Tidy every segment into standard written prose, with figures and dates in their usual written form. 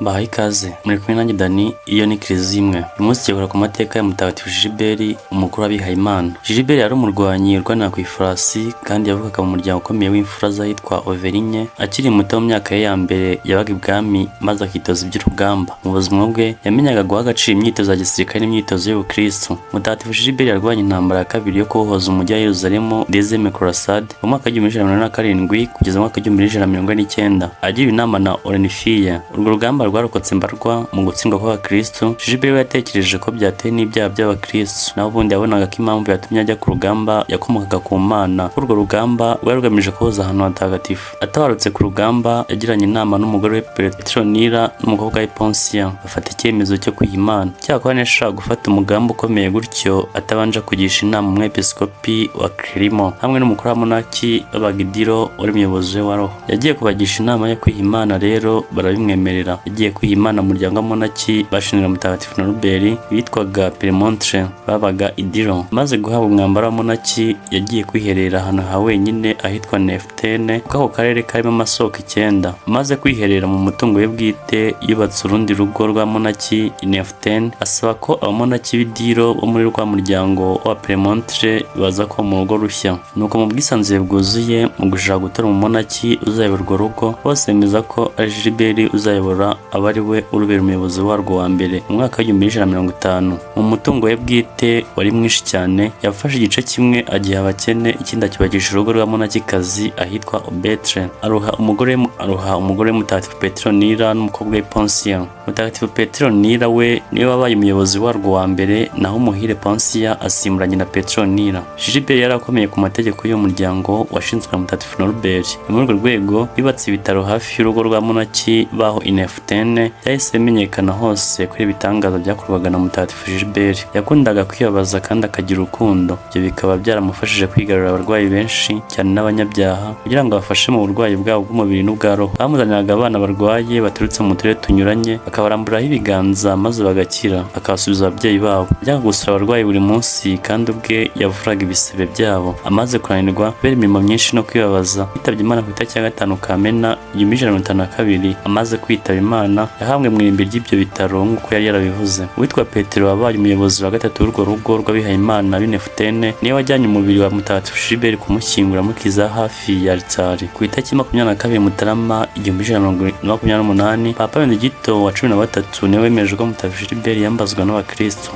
Bahaye ikaze muri kumwe nanjye Dani, iyo ni Kiliziya imwe. Uyu munsi tugiye ku mateka ya Mutagatifu Gilbert, umukuru w'abihayimana. Gilbert yari umurwanyi urwanira ku ifarasi kandi yavukaga mu muryango ukomeye w'imfura z'ahitwa Auvergne. Akiri muto mu myaka ye ya mbere yabaga ibwami maze akitoza iby'urugamba. Mu buzima bwe yamenyaga guha agaciro imyitozo ya gisirikare n'imyitozo y'ubukristo. Mutagatifu Gilbert yarwanye intambara ya kabiri yo kubohoza umujyi wa Yerusalemu, Deuxième Croisade, mu mwaka w'igihumbi kimwe magana cyenda mirongo inani na karindwi kugeza mu mwaka w'igihumbi kimwe magana cyenda mirongo ine n'icyenda. Agiriwe inama na Olenfie. Urwo rugamba rwarokotse mbarwa mu gutsindwa kw'abakristo. Gilbert yatekereje ko byatewe n'ibyaha by'abakristo, naho ubundi yabonaga ko impamvu yatumye ajya ku rugamba yakomokaga ku Mana. Urwo rugamba rwari rugamije kuboza ahantu hatagatifu. Atabarutse ku rugamba yagiranye inama n'umugore we Petronila n'umukobwa we Ponsia, bafata icyemezo cyo kwiha Imana. Cyakora ntiyashakaga gufata umugambi ukomeye gutyo atabanje kugisha inama umwepiskopi wa Clermont hamwe n'umukuru wa monaki w'Abagidiro wari umuyobozi wa roho. Yagiye kubagisha inama yo kwiha Imana, rero barabimwemerera. Yagiye kwiha Imana mu muryango wa monaki bashinzwe Mutagatifu Norbert bitwaga Peremontre, babaga i Diro. Maze guhabwa umwambaro wa monaki yagiye kwiherera ahantu ha wenyine ahitwa Neftene, kuko ako karere karimo amasoko 9. Maze kwiherera mu mutungo we bwite yubatse urundi rugo rwa monaki i Neftene, asaba ko abamonaki b'i Diro bo muri rwa muryango wa Peremontre baza ko mu rugo rushya. Nuko mu bwisanzure bwuzuye mu gushaka gutora umumonaki uzayobora urwo rugo, bose bemeza ko ari Gilbert uzayobora aba ari we urubera umuyobozi warwo wa mbere. Mu mwaka w'igihumbi kimwe magana cyenda mirongo 50, mu mutungo we bwite wari mwinshi cyane, yafashe igice kimwe agiha abakene, ikindi akibakisha urugo rwa monakikazi ahitwa Obetre. Aruha umugore Mutagatifu Petronila n'umukobwa we Ponsia. Mutagatifu Petronila we niwe wabaye umuyobozi warwo wa mbere, naho umuhire Ponsia asimburanye na Petronila. Gilbert yari akomeye ku mategeko y'uwo muryango washinzwe na Mutagatifu Norbert. Muri urwo rwego yubatse ibitaro hafi y'urugo rwa monaki baho i Neftene. Byahise bimenyekana hose kuri ibitangaza byakorwaga na Mutagatifu Gilbert. Yakundaga kwibabaza kandi akagira urukundo. Ibyo bikaba byaramufashije kwigarurira abarwayi benshi cyane n'abanyabyaha, kugira ngo bafashe mu burwayi bwabo bw'umubiri n'ubwa roho. Bamuzaniraga abana barwaye baturutse mu turere tunyuranye, akabaramburaho ibiganza maze bagakira, akabasubiza ababyeyi babo. Yajyaga gusura abarwayi buri munsi kandi ubwe yavuraga ibisebe byabo. Amaze kunanirwa kubera imirimo myinshi no kwibabaza, yitabye Imana ku itariki ya 5 Kamena 1952. Amaze kwitaba Imana yahabwe mu irimbi ry'ibyo bitaro nk'uko yari yarabivuze. Uwitwa Petero wabaye umuyobozi wa gatatu w'urwo rugo rw'abihayimana b'i Neftene niwe wajyanye umubiri wa Mutagatifu Gilbert kumushyingura mu kiza hafi ya altari. Ku itariki 22 Mutarama 1928, Papa Benedicto wa 13 niwe wemeje ko Mutagatifu Gilbert yambazwa n'abakristo.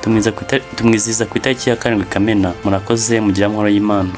Tumwizihiza ku itariki ya 7 Kamena. Murakoze, mugira amahoro y'Imana.